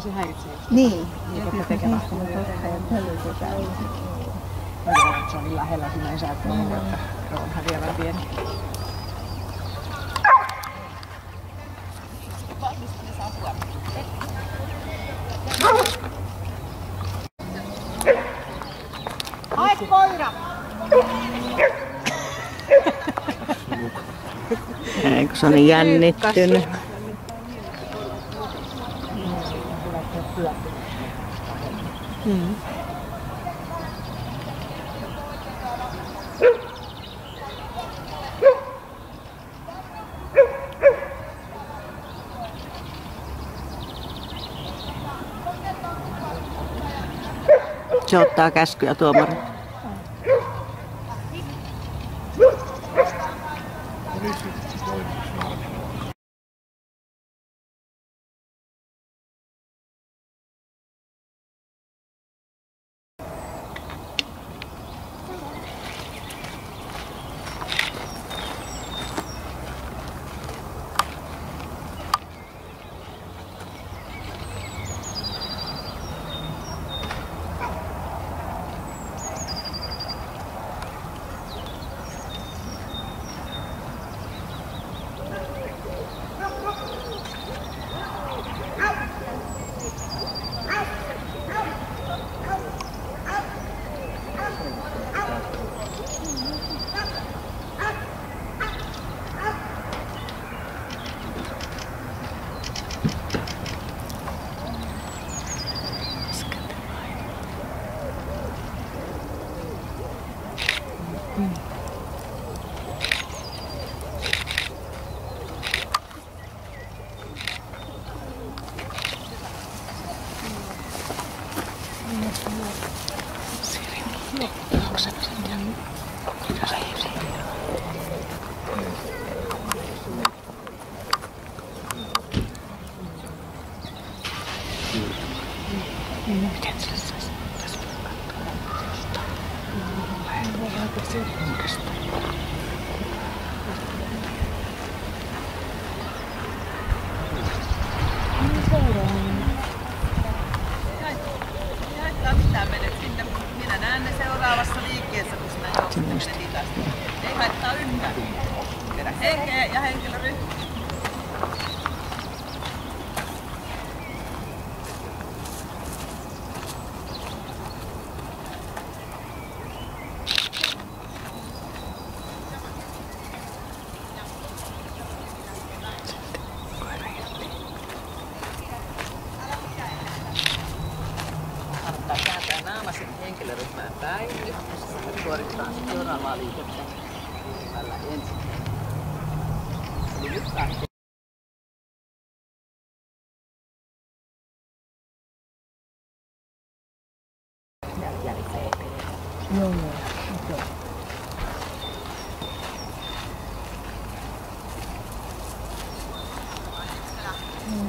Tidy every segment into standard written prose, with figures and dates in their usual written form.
Se häiritsee. Niin. Eikä tekemään. Se on niin lähellä sinä ei saa tuolla, että on häviävän pieni. Hae koira! Eikö se on niin jännittynyt? Se ottaa käskyjä tuomari. Minä näen ne seuraavassa liikkeessä, kun sinä joutuneet itästä. Ei haittaa yhtään. Vedä henkeä ja henkilöryhmä. Henkilöryhmään päin. Nyt suoritetaan seuraavaa liikettä. Ensin. Eli nyt lähtee. Joo, okei.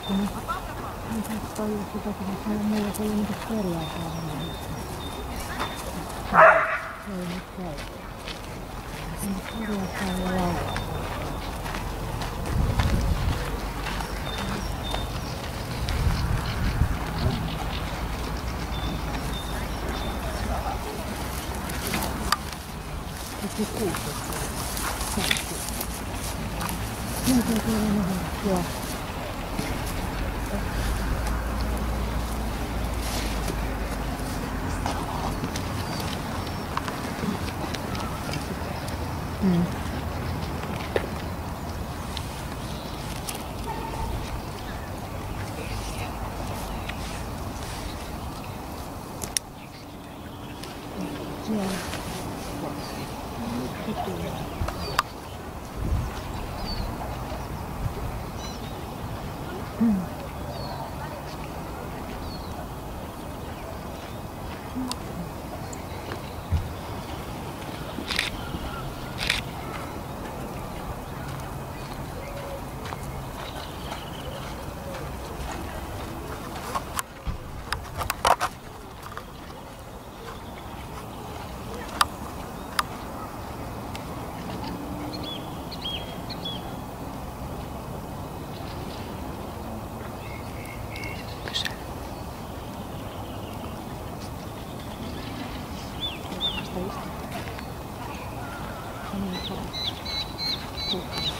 Kun paljon sitä, kun meillä oli niitä perjaataa. Se ei nyt käy. Se on perjaataa ja laulaa. Se kuusi. Nyt on tuolla joo.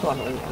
tuon uudelleen.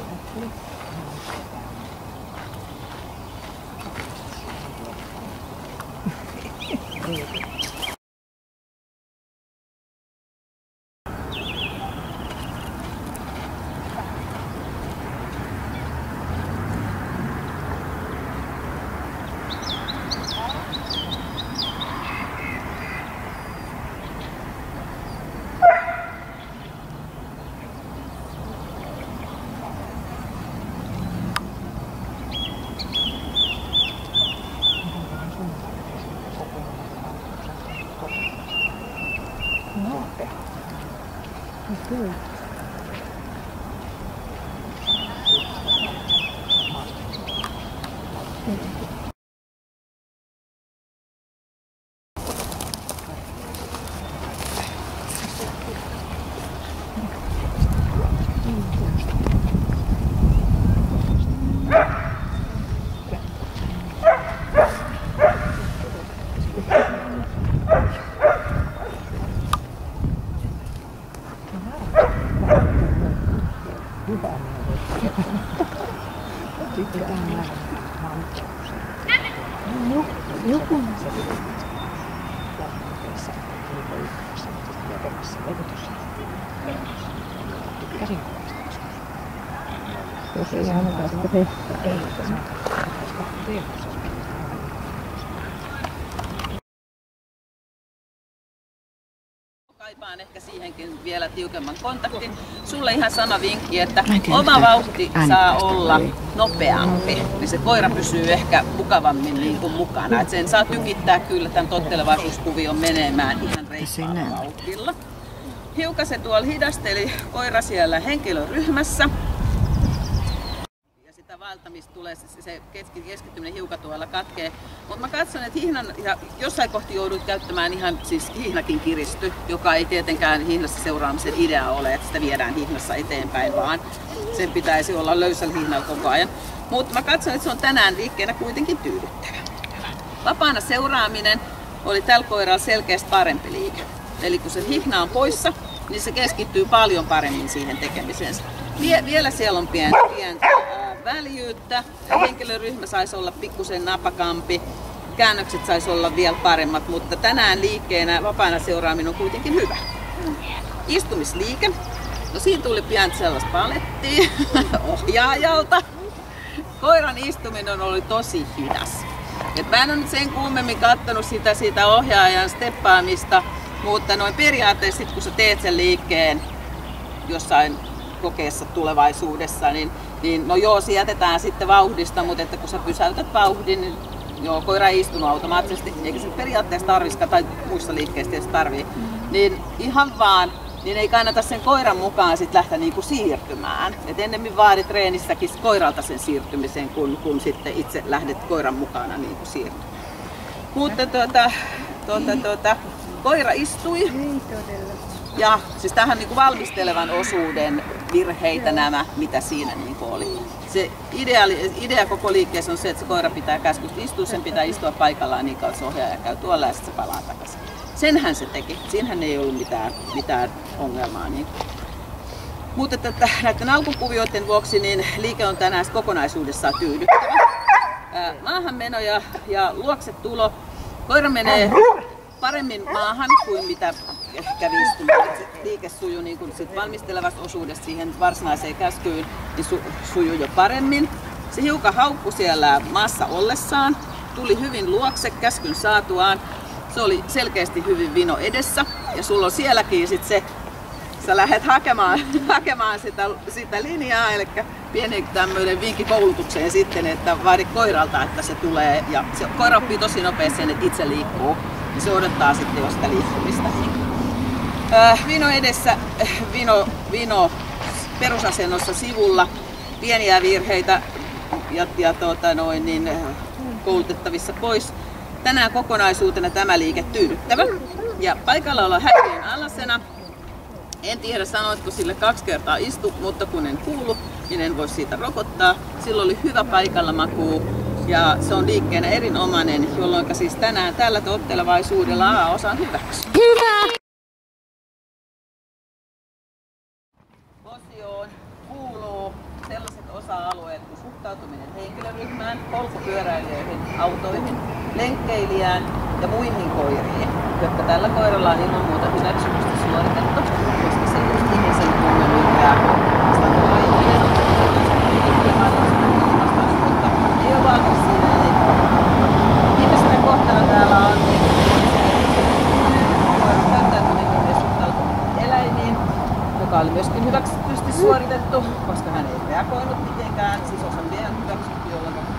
Kyllä. Joku. Jos ei ainakaan sitä tee. Kaipaan ehkä siihenkin vielä tiukemman kontaktin. Sulle ihan sama vinkki, että oma vauhti saa olla nopeampi, niin se koira pysyy ehkä mukavammin niin kuin mukana. Et sen saa tykittää kyllä tämän tottelevaisuuskuvion menemään ihan reippaalla vauhdilla. Hiukan tuolla hidasteli koira siellä henkilöryhmässä. Ja sitä vaeltamista tulee, se keskittyminen hiukan tuolla katkee. Mutta mä katson, että hihnan, ja jossain kohti joudut käyttämään ihan, siis hihnakin kiristy, joka ei tietenkään hihnassa seuraamisen idea ole, että sitä viedään hihnassa eteenpäin, vaan sen pitäisi olla löysällä hihnalla koko ajan. Mutta mä katson, että se on tänään liikkeenä kuitenkin tyydyttävä. Vapaana seuraaminen oli tällä koiralla selkeästi parempi liike. Eli kun se hihna on poissa, niin se keskittyy paljon paremmin siihen tekemiseen. Vielä siellä on pientä väljyyttä, henkilöryhmä saisi olla pikkusen napakampi, käännökset saisi olla vielä paremmat, mutta tänään liikkeenä vapaana seuraaminen on kuitenkin hyvä. Istumisliike, no siinä tuli pientä sellaista palettia ohjaajalta. Koiran istuminen oli tosi hidas. Mä en ole nyt sen kummemmin katsonut sitä ohjaajan steppaamista, mutta noin periaatteessa sit, kun sä teet sen liikkeen jossain kokeessa tulevaisuudessa, niin no joo, se jätetään sitten vauhdista, mutta että kun sä pysäytät vauhdin, niin joo, koira ei istunut automaattisesti, eikä se periaatteessa tarvitsisi, tai muissa liikkeissä tietysti tarvii, niin ihan vaan, niin ei kannata sen koiran mukaan sit lähteä niinku siirtymään. Et ennemmin vaadit treenissäkin koiralta sen siirtymisen, kun sitten itse lähdet koiran mukana niinku siirtymään. Mutta koira istui. Ja siis tähän niinku valmistelevan osuuden virheitä nämä, mitä siinä niinku oli. Se idea koko liikkeessä on se, että se koira pitää käskystä istua, sen pitää istua paikallaan niin kauan, se ohjaaja käy tuolla ja sitten se palaa takaisin. Senhän se teki. Siinähän ei ollut mitään ongelmaa. Niin. Mutta näiden alkukuvioiden vuoksi niin liike on tänään kokonaisuudessaan tyydyttävä. Maahanmeno ja luokse tulo. Koira menee paremmin maahan kuin mitä kävi istumaan. Liike sujuu niin kuin sit valmistelevasta osuudesta siihen varsinaiseen käskyyn, niin sujuu jo paremmin. Se hiukan haukkui siellä maassa ollessaan, tuli hyvin luokse käskyn saatuaan. Se oli selkeästi hyvin vino edessä ja sulla on sielläkin sit se, sä lähdet hakemaan sitä linjaa, eli pieni tämmöinen vinkki koulutukseen sitten, että vaadi koiralta, että se tulee ja se koira oppii tosi nopeasti sen, että itse liikkuu ja se odottaa sitten jo sitä liikkumista. Vino edessä, vino perusasennossa sivulla, pieniä virheitä ja koulutettavissa pois. Tänään kokonaisuutena tämä liike tyydyttävä ja paikalla olla häiriön alasena. En tiedä sanoitko sille 2 kertaa istu, mutta kun en kuulu, niin en voi siitä rokottaa. Silloin oli hyvä paikalla makuu ja se on liikkeenä erinomainen, jolloin siis tänään tällä tottelevaisuudella A-osan hyväksi. Hyvä! Osioon kuuluu osa-alueet kuin suhtautuminen henkilöryhmään, polkupyöräilijöihin, autoihin, lenkkeilijään ja muihin koiriin, jotka tällä koiralla on ilman muuta hyväksytysti suoritettu, koska se just ihmisen tunnelun reagoi. Sitä on ihminen on mutta ei ole valmis siinä. Ihmisenä kohtana täällä on käyttäytyminen ja suhtautuminen eläimiin, joka oli myöskin hyväksytysti suoritettu, koska hän ei reagoinut mitenkään. Siis on vielä hyväksytty, jolloin